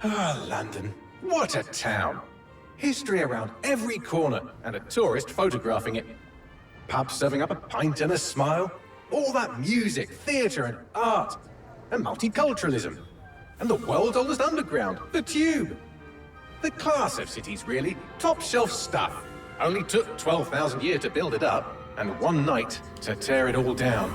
Ah, London. What a town. History around every corner, and a tourist photographing it. Pubs serving up a pint and a smile. All that music, theatre and art. And multiculturalism. And the world's oldest underground, the Tube. The class of cities, really. Top shelf stuff. Only took 12,000 years to build it up, and one night to tear it all down.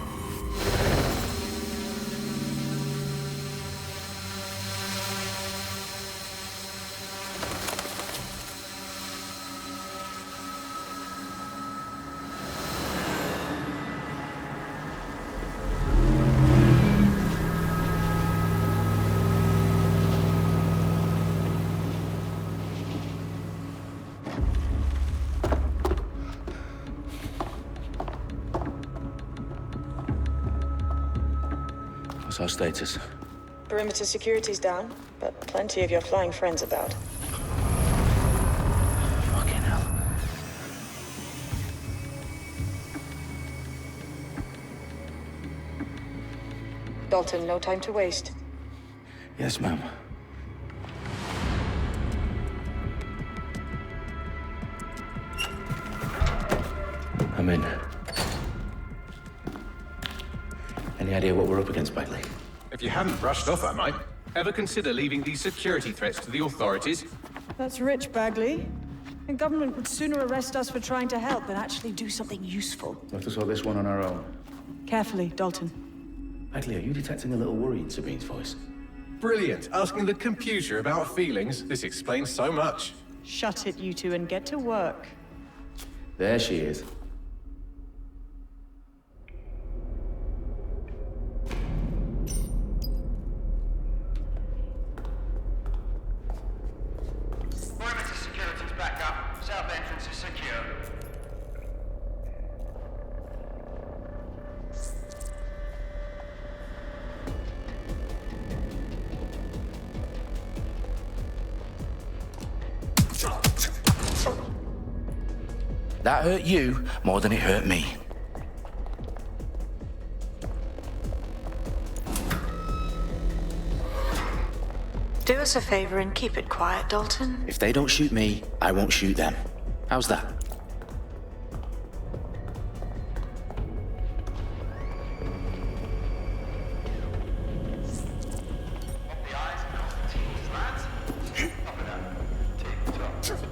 What's our status? Perimeter security's down, but plenty of your flying friends about. Fucking hell. Dalton, no time to waste. Yes, ma'am. I'm in. Any idea what we're up against, Bagley? If you hadn't brushed off, I might. Ever consider leaving these security threats to the authorities? That's rich, Bagley. The government would sooner arrest us for trying to help than actually do something useful. We'll have to sort this one on our own. Carefully, Dalton. Bagley, are you detecting a little worry in Sabine's voice? Brilliant. Asking the computer about feelings. This explains so much. Shut it, you two, and get to work. There she is. Perimeter security's back up. South entrance is secure. That hurt you more than it hurt me. Do us a favor and keep it quiet, Dalton. If they don't shoot me, I won't shoot them. How's that? The eyes, the teeth, lads. Up and down. Tick-tock.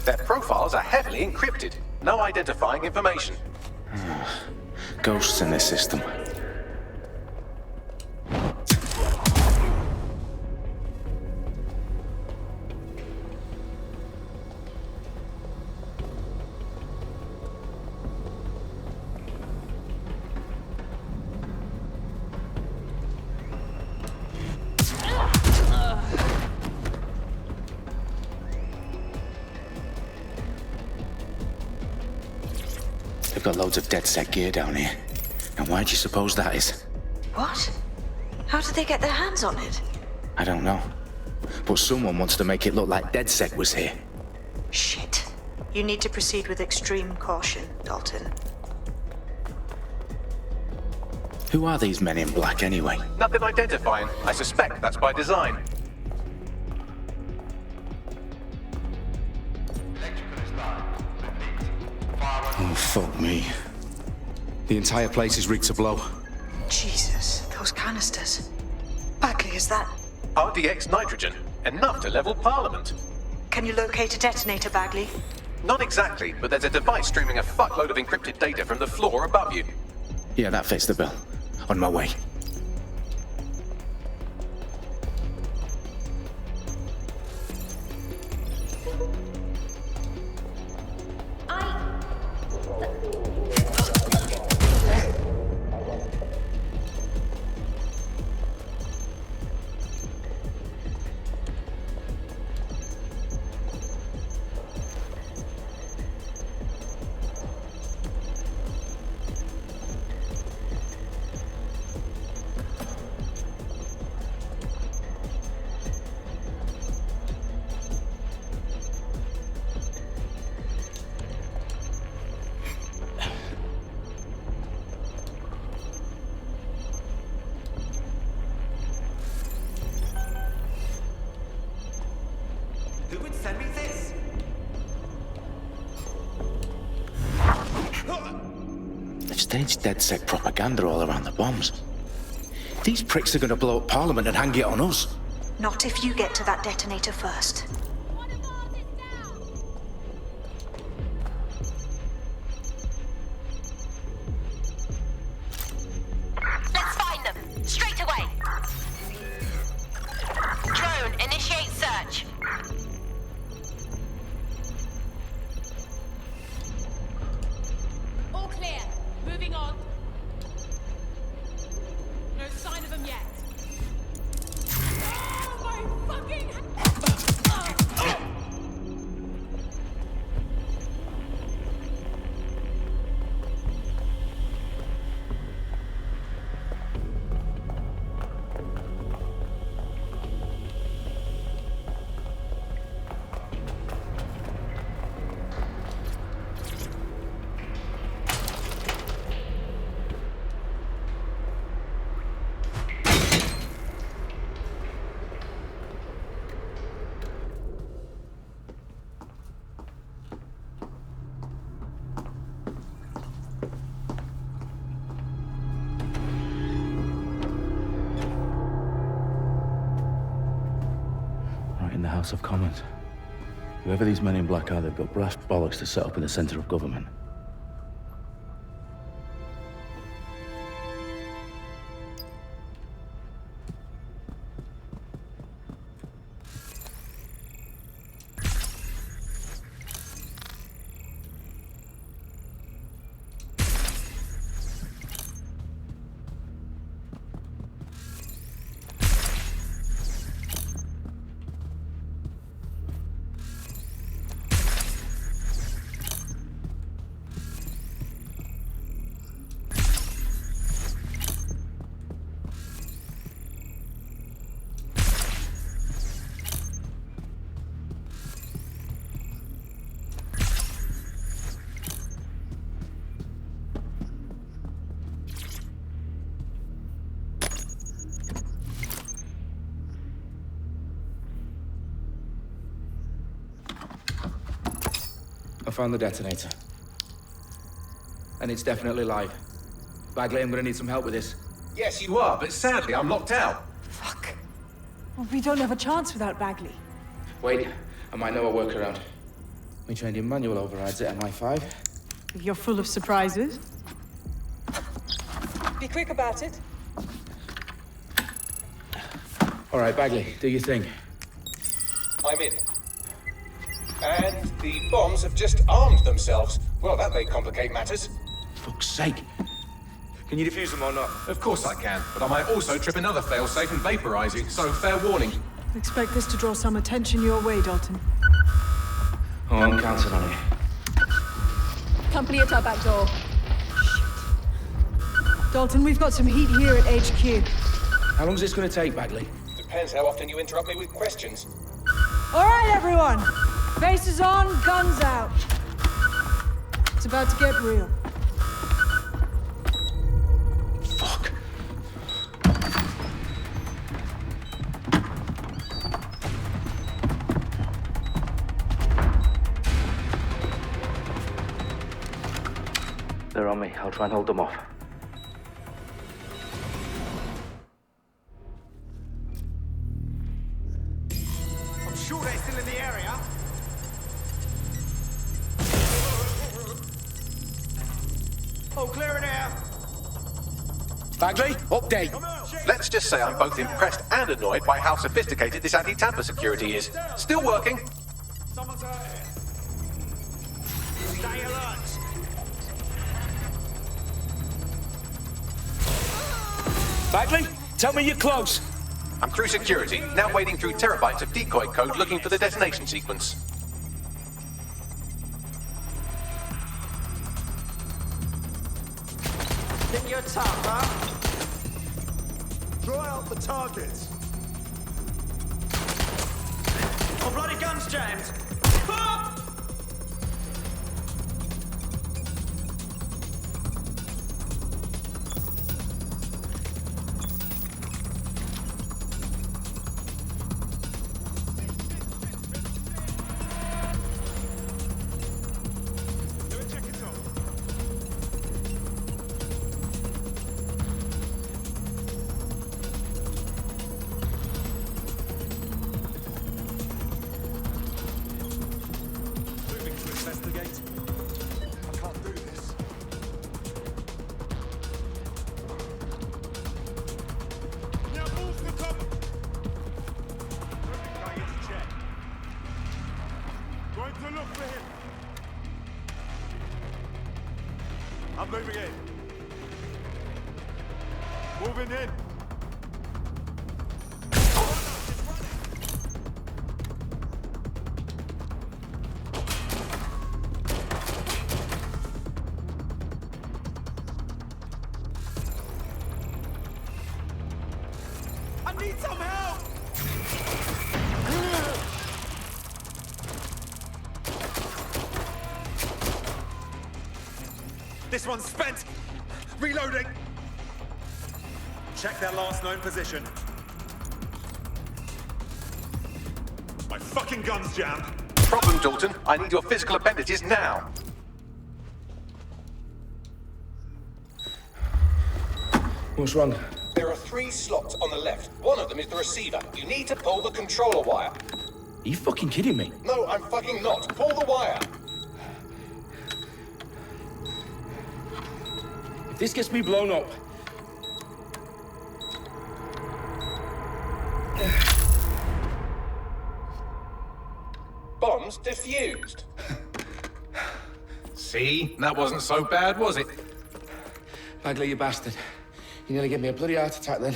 Their profiles are heavily encrypted. No identifying information. Ghosts in this system. They've got loads of dead set gear down here. And why do you suppose that is? What? How did they get their hands on it? I don't know. But someone wants to make it look like DedSec was here. Shit. You need to proceed with extreme caution, Dalton. Who are these men in black anyway? Nothing identifying. I suspect that's by design. Electrical is down. Repeat. Fire on Oh, fuck me. The entire place is rigged to blow. Jesus, those canisters. Bagley, is that... RDX nitrogen. Enough to level Parliament. Can you locate a detonator, Bagley? Not exactly, but there's a device streaming a fuckload of encrypted data from the floor above you. Yeah, that fits the bill. On my way. Who would send me this? They've staged DedSec propaganda all around the bombs. These pricks are gonna blow up Parliament and hang it on us. Not if you get to that detonator first. Let's find them. Straight away. Drone, initiate search. All clear. Moving on. No sign of them yet. Oh my fucking... Right in the House of Commons. Whoever these men in black are, they've got brass bollocks to set up in the centre of government. I found the detonator. And it's definitely live. Bagley, I'm gonna need some help with this. Yes, you are, but sadly I'm locked out. Fuck. Well, we don't have a chance without Bagley. Wait, I might know a workaround. We trained in manual overrides at MI5. If you're full of surprises. Be quick about it. All right, Bagley, do your thing. I'm in. And the bombs have just armed themselves. Well, that may complicate matters. Fuck's sake. Can you defuse them or not? Of course I can, but I might also trip another failsafe and vaporize you, so fair warning. Expect this to draw some attention your way, Dalton. Oh, I'm counting on it. Company at our back door. Dalton, we've got some heat here at HQ. How long's this gonna take, Bagley? Depends how often you interrupt me with questions. All right, everyone. Faces on, guns out. It's about to get real. Fuck. They're on me. I'll try and hold them off. I'm sure they're still in the area. Oh, clear in here. Bagley, update. Let's just say I'm both impressed and annoyed by how sophisticated this anti-tamper security is. Still working. Someone's out here. Stay alert. Bagley, tell me you're close. I'm through security, now wading through terabytes of decoy code looking for the detonation sequence. Think you're tough, huh? Draw out the targets. Oh, bloody gun's jammed. Ah! I'm moving in. Moving in. I need some help! This one's spent. Reloading. Check their last known position. My fucking gun's jammed. Problem, Dalton. I need your physical appendages now. What's wrong? There are 3 slots on the left. One of them is the receiver. You need to pull the controller wire. Are you fucking kidding me? No, I'm fucking not. Pull the wire. If this gets me blown up... Bombs defused. See? That wasn't so bad, was it? Bagley, you bastard. You nearly gave me a bloody heart attack then.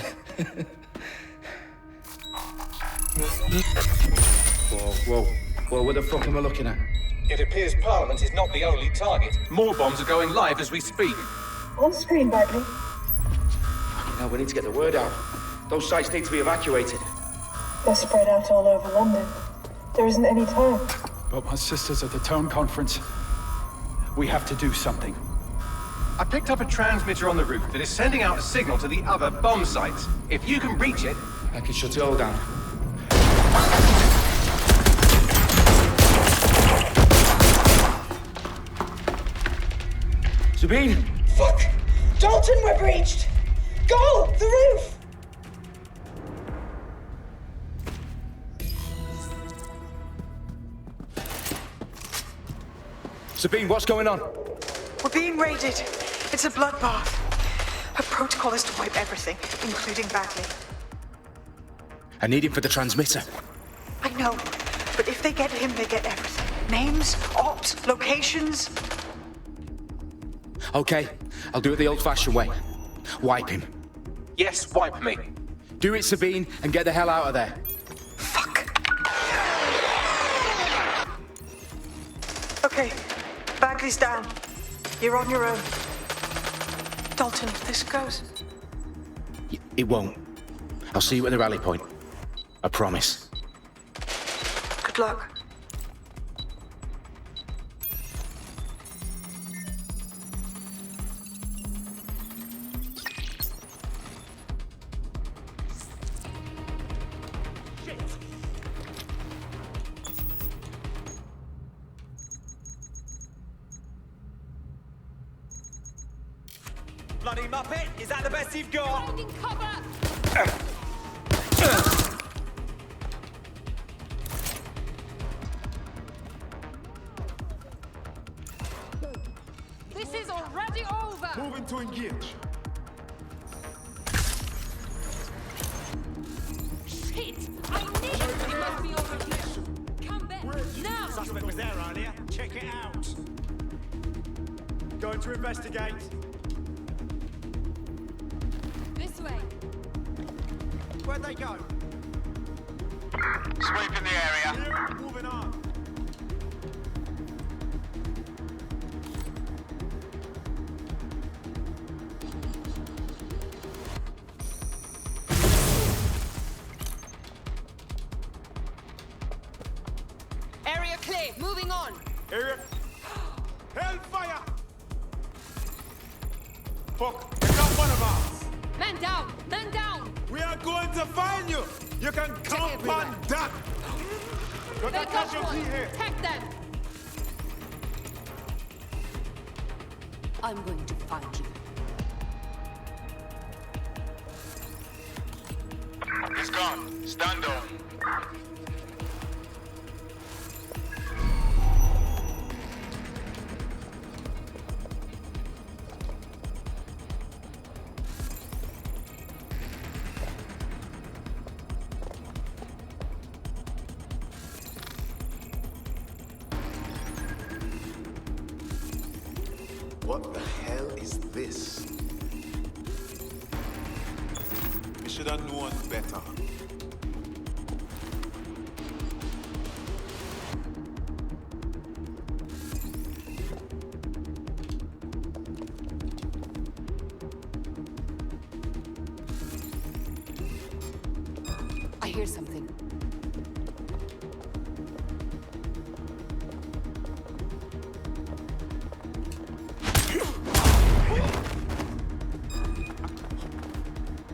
Whoa, what the fuck am I looking at? It appears Parliament is not the only target. More bombs are going live as we speak. On screen, Bagley. Now we need to get the word out. Those sites need to be evacuated. They're spread out all over London. There isn't any time. But my sister's at the town conference. We have to do something. I picked up a transmitter on the roof that is sending out a signal to the other bomb sites. If you can reach it... I can shut it all down. Sabine! Fuck! Dalton, we're breached! Go! The roof! Sabine, what's going on? We're being raided. It's a bloodbath. Her protocol is to wipe everything, including Bagley. I need him for the transmitter. I know, but if they get him, they get everything. Names, ops, locations. Okay, I'll do it the old-fashioned way. Wipe him. Yes, wipe me. Do it, Sabine, and get the hell out of there. Fuck. Okay, Bagley's down. You're on your own. Dalton, if this goes... It won't. I'll see you at the rally point. I promise. Good luck. Bloody Muppet, is that the best you've got? Finding cover! This is already over! Moving to engage. Shit! I need it! It must be over here! Come back! Now! Suspect was there earlier. Check it out. Going to investigate. This way! Where'd they go? Sweeping the area. Here, moving on. Area clear! Moving on! Area. Hellfire! Fuck, it's not one of us. Man down! Man down! We are going to find you. You can count on that. Got They that got casualty one! here. Attack them! I'm going to find you. It's gone. Stand on. What the hell is this? We should have known better. I hear something.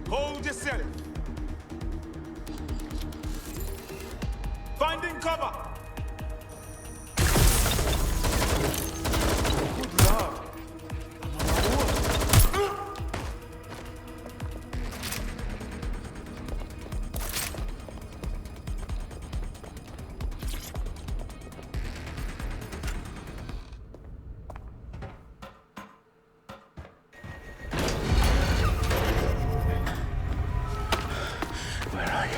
Hold yourself. Finding cover. Good lord. Where are you?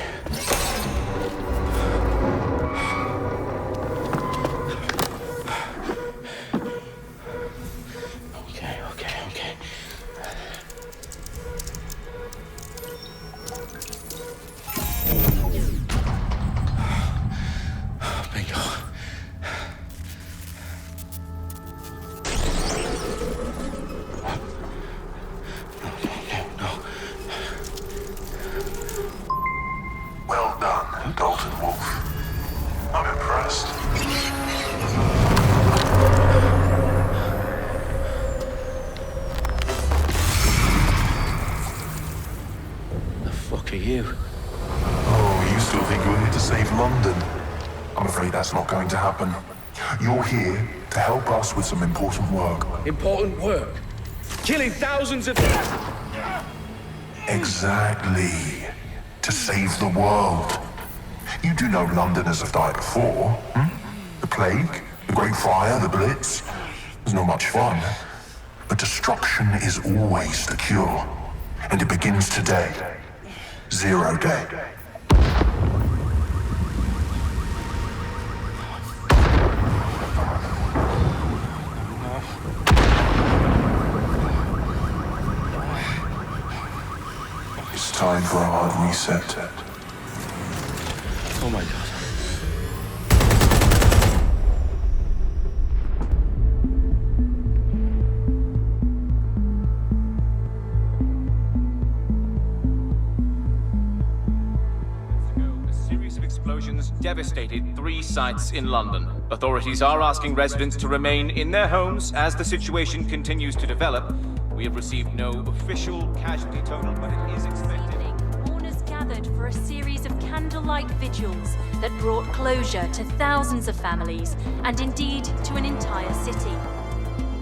Okay. Bingo. No. Well done, Dalton Wolf. I'm impressed. The fuck are you? Oh, you still think you're here to save London? I'm afraid that's not going to happen. You're here to help us with some important work. Important work. Killing thousands of... Exactly. To save the world. You do know Londoners have died before, hmm? The plague, the Great Fire, the Blitz. It's not much fun. But destruction is always the cure. And it begins today. Zero Day. It's time for a hard reset. Oh my god. explosions devastated 3 sites in London. Authorities are asking residents to remain in their homes as the situation continues to develop. We have received no official casualty total, but it is expected. Mourners gathered for a series of candlelight vigils that brought closure to thousands of families, and indeed to an entire city.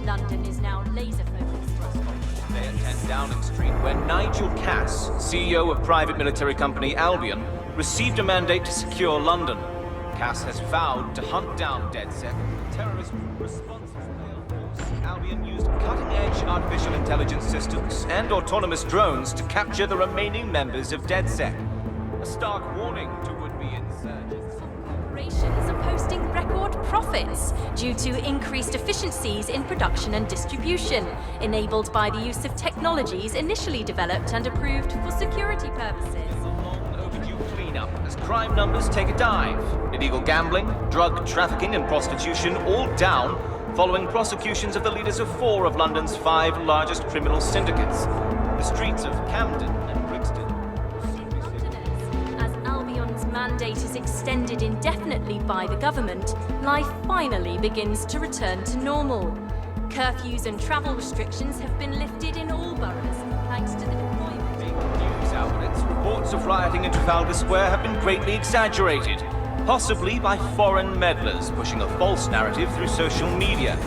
London is now laser-focused. Today at 10 Downing Street, where Nigel Cass, CEO of private military company Albion, received a mandate to secure London. Cass has vowed to hunt down DedSec. Terrorist responses failed force. Albion used cutting-edge artificial intelligence systems and autonomous drones to capture the remaining members of DedSec. A stark warning to would-be insurgents. Corporations are posting record profits due to increased efficiencies in production and distribution, enabled by the use of technologies initially developed and approved for security purposes. Cleanup as crime numbers take a dive. Illegal gambling, drug trafficking and prostitution all down following prosecutions of the leaders of 4 of London's 5 largest criminal syndicates. The streets of Camden and Brixton. As Albion's mandate is extended indefinitely by the government, life finally begins to return to normal. Curfews and travel restrictions have been lifted in all boroughs, thanks to the deployment. News outlets, reports of rioting in Trafalgar Square have been greatly exaggerated, possibly by foreign meddlers pushing a false narrative through social media.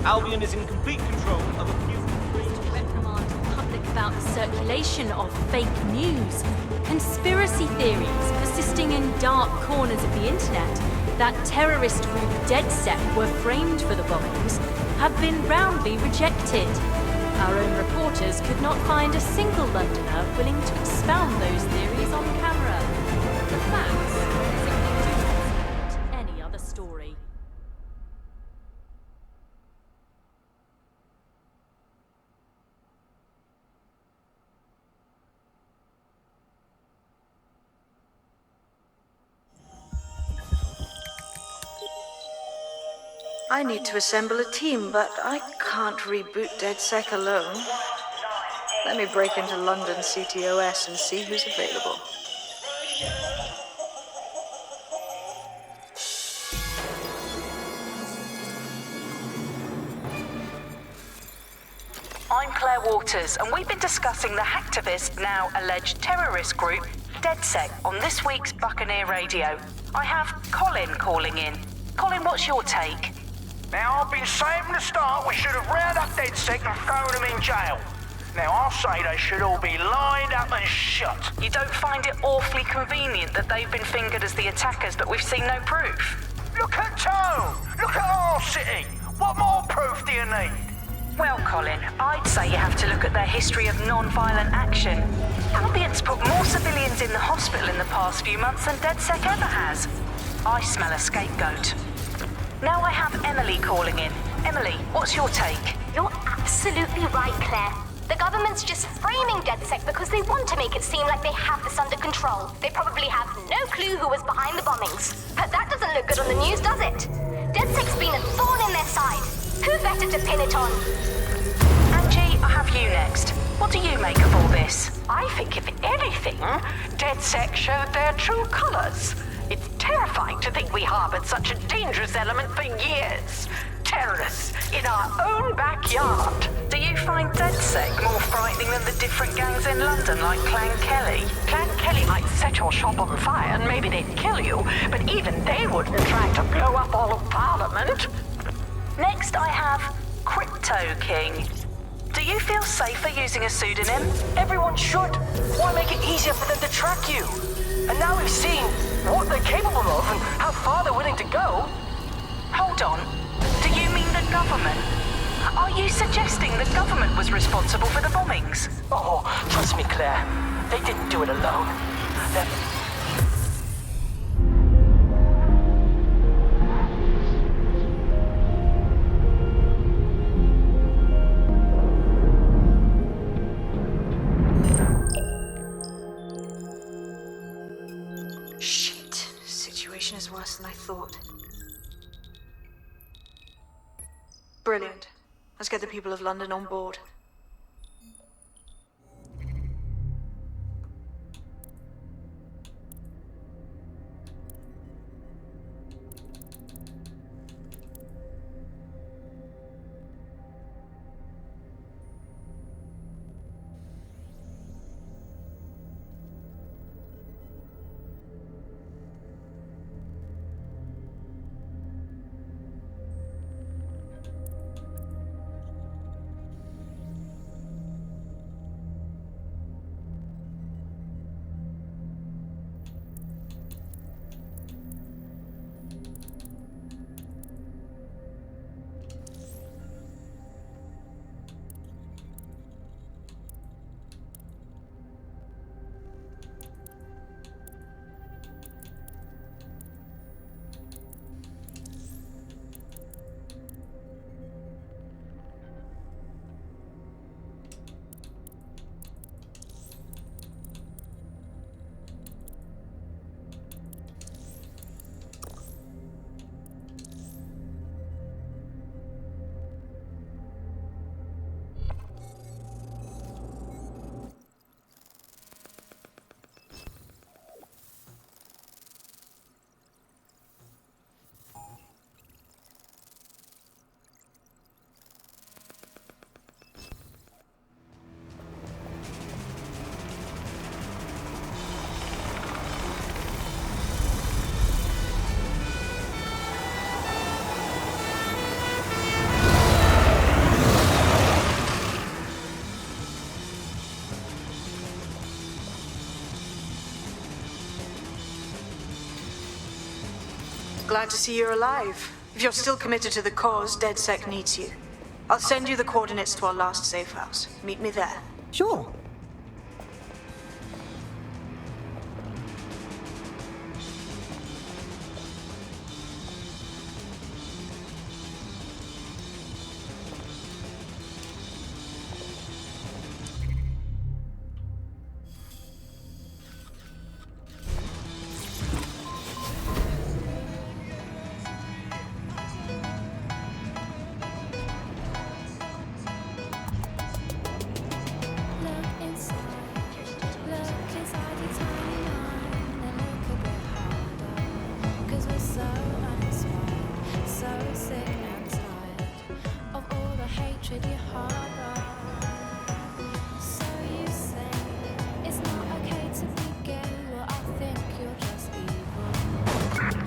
Albion is in complete control of a few... To reprimand the public about the circulation of fake news, conspiracy theories persisting in dark corners of the internet that terrorist group DedSec were framed for the bombings have been roundly rejected. Our own reporters could not find a single Londoner willing to expound those theories on camera. The facts simply do not support any other story. I need to assemble a team, but I can't reboot DedSec alone. Let me break into London CTOS and see who's available. I'm Claire Waters, and we've been discussing the hacktivist, now alleged terrorist group, DedSec, on this week's Buccaneer Radio. I have Colin calling in. Colin, what's your take? Now, I've been saying from the start we should have rounded up DedSec and thrown them in jail. Now, I'll say they should all be lined up and shot. You don't find it awfully convenient that they've been fingered as the attackers, but we've seen no proof? Look at Tone! Look at our city! What more proof do you need? Well, Colin, I'd say you have to look at their history of non-violent action. Albion's put more civilians in the hospital in the past few months than DedSec ever has. I smell a scapegoat. Now I have Emily calling in. Emily, what's your take? You're absolutely right, Claire. The government's just framing DedSec because they want to make it seem like they have this under control. They probably have no clue who was behind the bombings. But that doesn't look good on the news, does it? DedSec's been a thorn in their side. Who better to pin it on? Angie, I have you next. What do you make of all this? I think, if anything, DedSec showed their true colors. It's terrifying to think we harbored such a dangerous element for years. Terrorists in our own backyard. Do you find DedSec more frightening than the different gangs in London, like Clan Kelly? Clan Kelly might set your shop on fire and maybe they'd kill you, but even they wouldn't try to blow up all of Parliament. Next, I have Crypto King. Do you feel safer using a pseudonym? Everyone should. Why make it easier for them to track you? And now we've seen what they're capable of and how far they're willing to go. Hold on. Do you mean the government? Are you suggesting the government was responsible for the bombings? Oh, trust me, Claire. They didn't do it alone. Shit. Situation is worse than I thought. Brilliant. Let's get the people of London on board. Glad to see you're alive. If you're still committed to the cause, DedSec needs you. I'll send you the coordinates to our last safe house. Meet me there. Sure.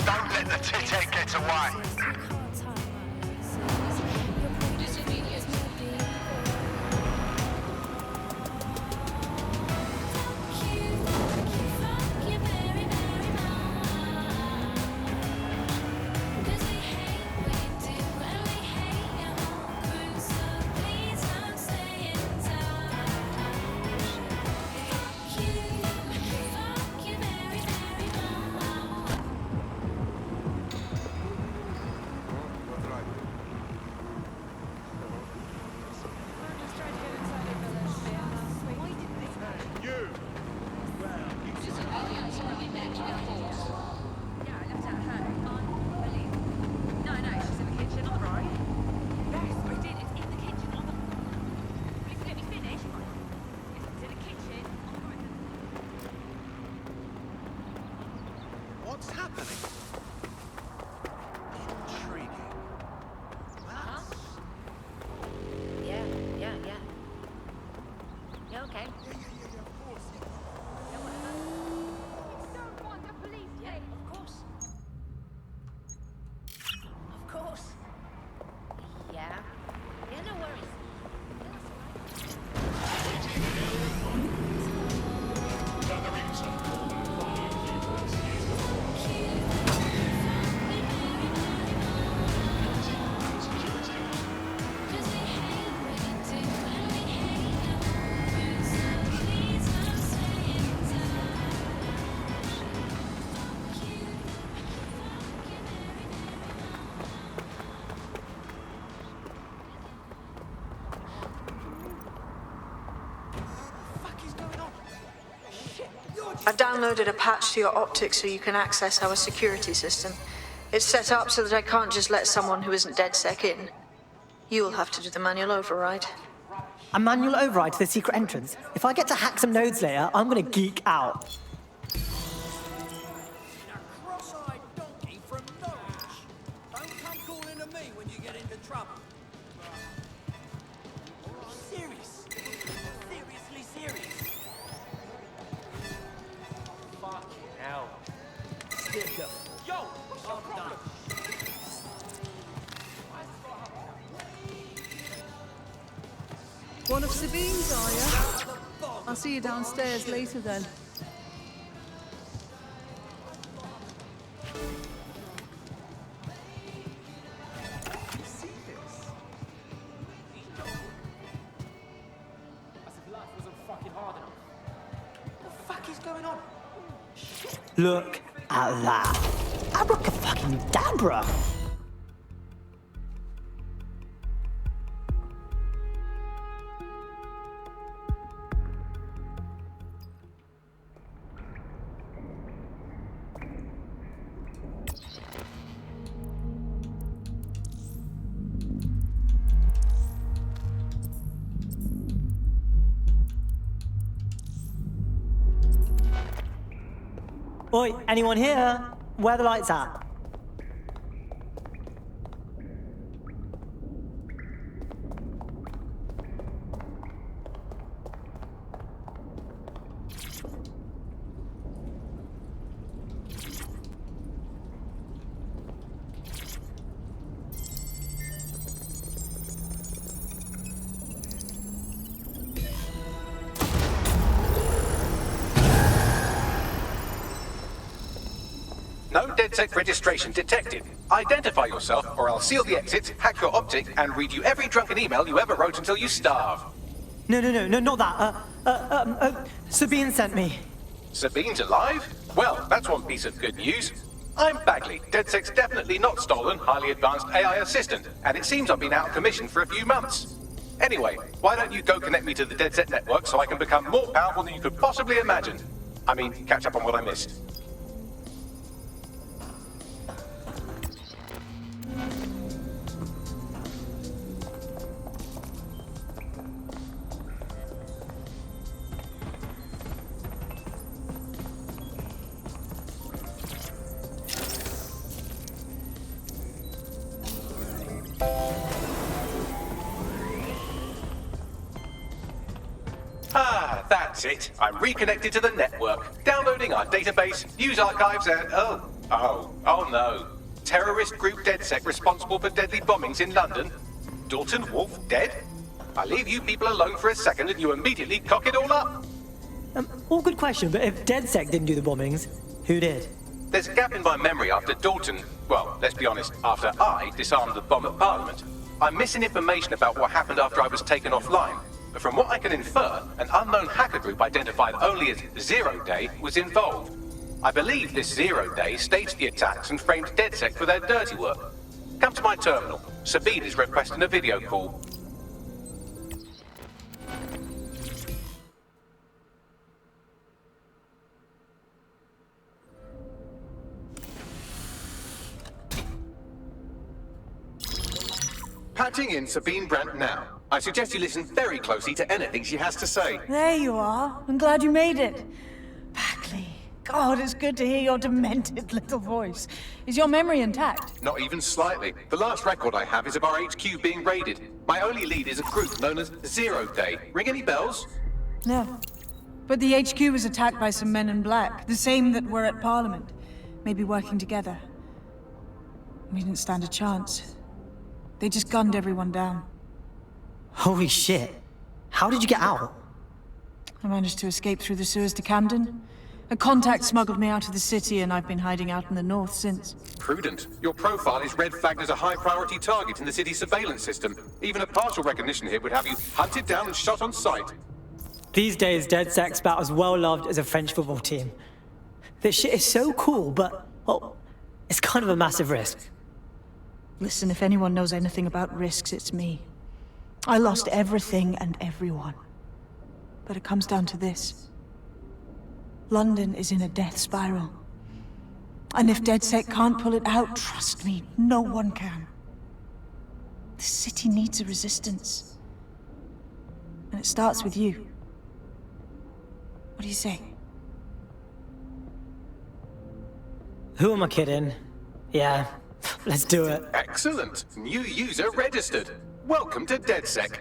Don't let the tit-head get away. What's happening? Intriguing. Huh? Yeah. You okay? Yeah, of course. Don't want the police, yeah? Of course. Of course. Yeah. Yeah, no worries. I've downloaded a patch to your optics so you can access our security system. It's set up so that I can't just let someone who isn't DedSec in. You'll have to do the manual override. A manual override to the secret entrance? If I get to hack some nodes later, I'm gonna geek out. Cross-eyed donkey from Norwich. Don't come calling to me when you get into trouble. Serious. Seriously serious. Fucking hell. Stick up. Yo, what's your problem? One of Sabine's, are you? I'll see you downstairs later then. Look at that. Abracadabra! Oi, anyone here? Where are the lights at? No DedSec registration detected. Identify yourself, or I'll seal the exits, hack your optic, and read you every drunken email you ever wrote until you starve. No, not that. Sabine sent me. Sabine's alive? Well, that's one piece of good news. I'm Bagley, DedSec's definitely not stolen, highly advanced AI assistant, and it seems I've been out of commission for a few months. Anyway, why don't you go connect me to the DedSec network so I can become more powerful than you could possibly imagine? I mean, catch up on what I missed. Ah, that's it. I'm reconnected to the network, downloading our database, news archives, and oh no. Terrorist group DedSec responsible for deadly bombings in London. Dalton Wolf dead? I leave you people alone for a second and you immediately cock it all up. All good question, but if DedSec didn't do the bombings, who did? There's a gap in my memory after Dalton, well, let's be honest, after I disarmed the bomb at Parliament. I'm missing information about what happened after I was taken offline. But from what I can infer, an unknown hacker group identified only as Zero Day was involved. I believe this Zero Day staged the attacks and framed DedSec for their dirty work. Come to my terminal. Sabine is requesting a video call. Patching in Sabine Brandt now. I suggest you listen very closely to anything she has to say. There you are. I'm glad you made it. Bagley. God, it's good to hear your demented little voice. Is your memory intact? Not even slightly. The last record I have is of our HQ being raided. My only lead is a group known as Zero Day. Ring any bells? No. But the HQ was attacked by some men in black, the same that were at Parliament. Maybe working together. We didn't stand a chance. They just gunned everyone down. Holy shit. How did you get out? I managed to escape through the sewers to Camden. A contact smuggled me out of the city, and I've been hiding out in the north since. Prudent. Your profile is red flagged as a high-priority target in the city's surveillance system. Even a partial recognition hit would have you hunted down and shot on sight. These days, DedSec's about as well loved as a French football team. This shit is so cool, but, well, it's kind of a massive risk. Listen, if anyone knows anything about risks, it's me. I lost everything and everyone. But it comes down to this. London is in a death spiral. And if DedSec can't pull it out, trust me, no one can. The city needs a resistance. And it starts with you. What do you say? Who am I kidding? Yeah, let's do it. Excellent. New user registered. Welcome to DedSec.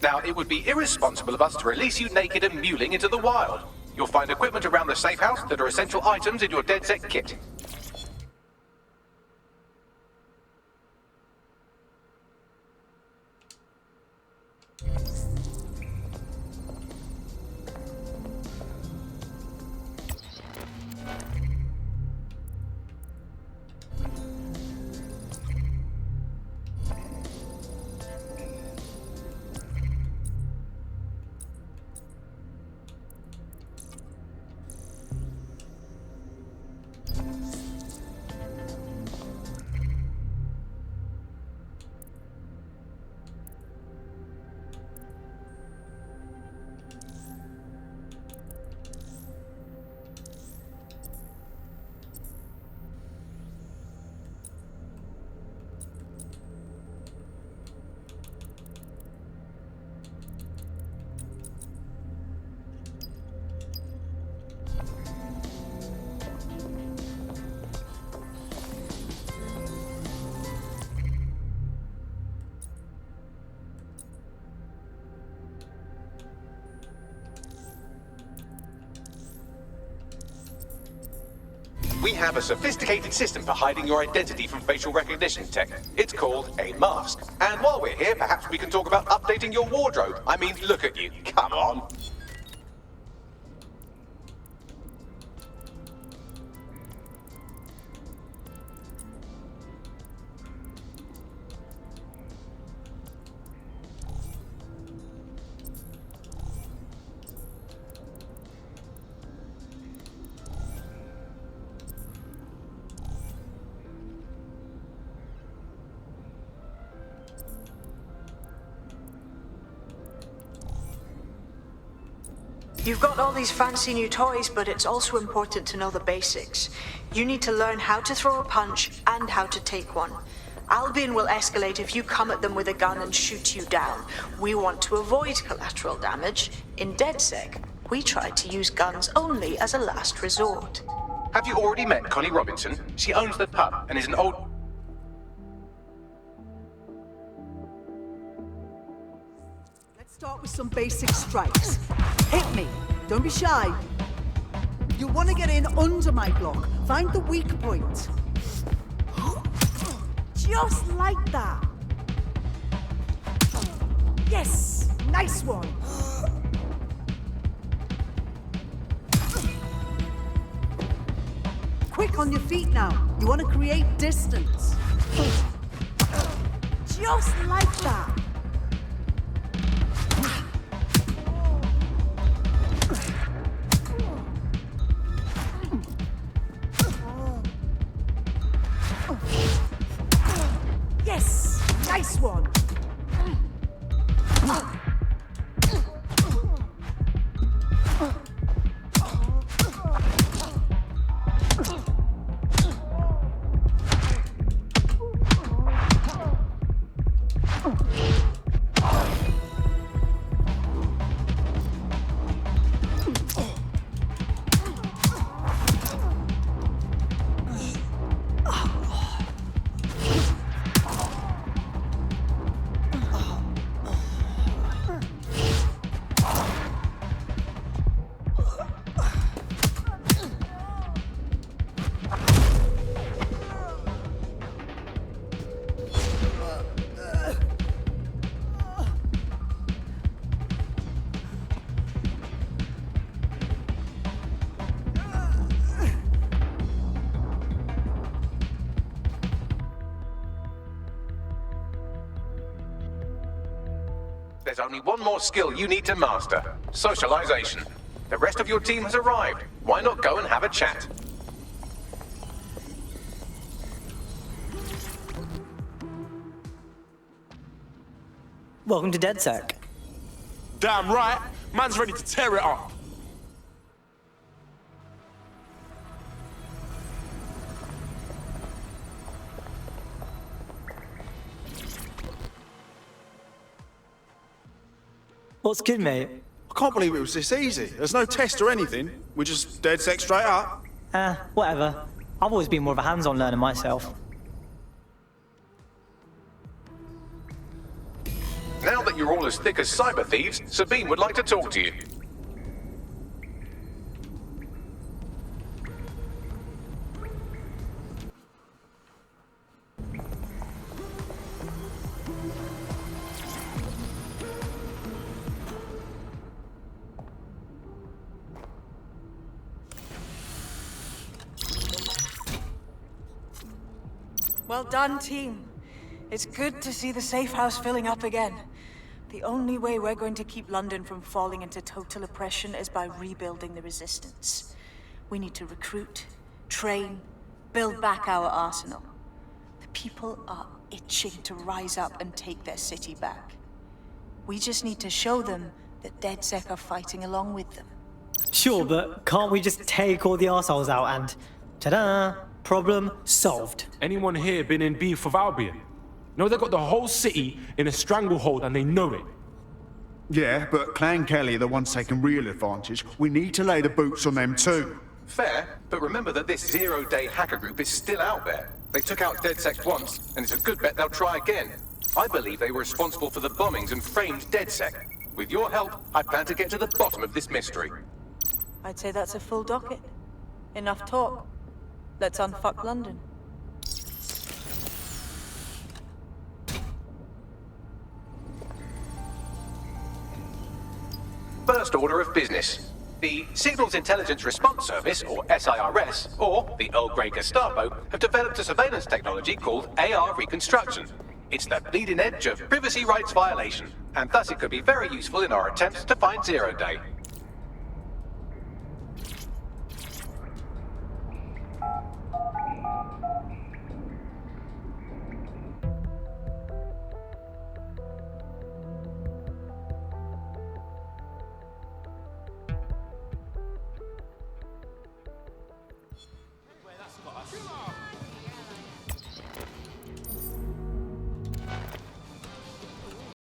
Now, it would be irresponsible of us to release you naked and mewling into the wild. You'll find equipment around the safe house that are essential items in your DedSec kit. We have a sophisticated system for hiding your identity from facial recognition tech. It's called a mask. And while we're here, perhaps we can talk about updating your wardrobe. I mean, look at you. Come on. You've got all these fancy new toys, but it's also important to know the basics. You need to learn how to throw a punch and how to take one. Albion will escalate if you come at them with a gun and shoot you down. We want to avoid collateral damage. In DedSec, we try to use guns only as a last resort. Have you already met Connie Robinson? She owns the pub and is an old... Let's start with some basic strikes. Hit me. Don't be shy. You want to get in under my block. Find the weak point. Just like that. Yes! Nice one. Quick on your feet now. You want to create distance. Just like that. Yes! Nice one! There's only one more skill you need to master. Socialization. The rest of your team has arrived. Why not go and have a chat? Welcome to DedSec. Damn right. Man's ready to tear it up. What's good, mate? I can't believe it was this easy. There's no test or anything. We're just DedSec straight up. Whatever. I've always been more of a hands-on learner myself. Now that you're all as thick as cyber thieves, Sabine would like to talk to you. Well done, team. It's good to see the safe house filling up again. The only way we're going to keep London from falling into total oppression is by rebuilding the resistance. We need to recruit, train, build back our arsenal. The people are itching to rise up and take their city back. We just need to show them that DedSec are fighting along with them. Sure, but can't we just take all the arseholes out and... ta-da! Problem solved. Anyone here been in beef with Albion? No, they've got the whole city in a stranglehold and they know it. Yeah, but Clan Kelly are the ones taking real advantage. We need to lay the boots on them too. Fair, but remember that this zero-day hacker group is still out there. They took out DedSec once, and it's a good bet they'll try again. I believe they were responsible for the bombings and framed DedSec. With your help, I plan to get to the bottom of this mystery. I'd say that's a full docket. Enough talk. Let's unfuck London. First order of business. The Signals Intelligence Response Service, or SIRS, or the Earl Grey Gestapo, have developed a surveillance technology called AR Reconstruction. It's the bleeding edge of privacy rights violation, and thus it could be very useful in our attempts to find Zero Day.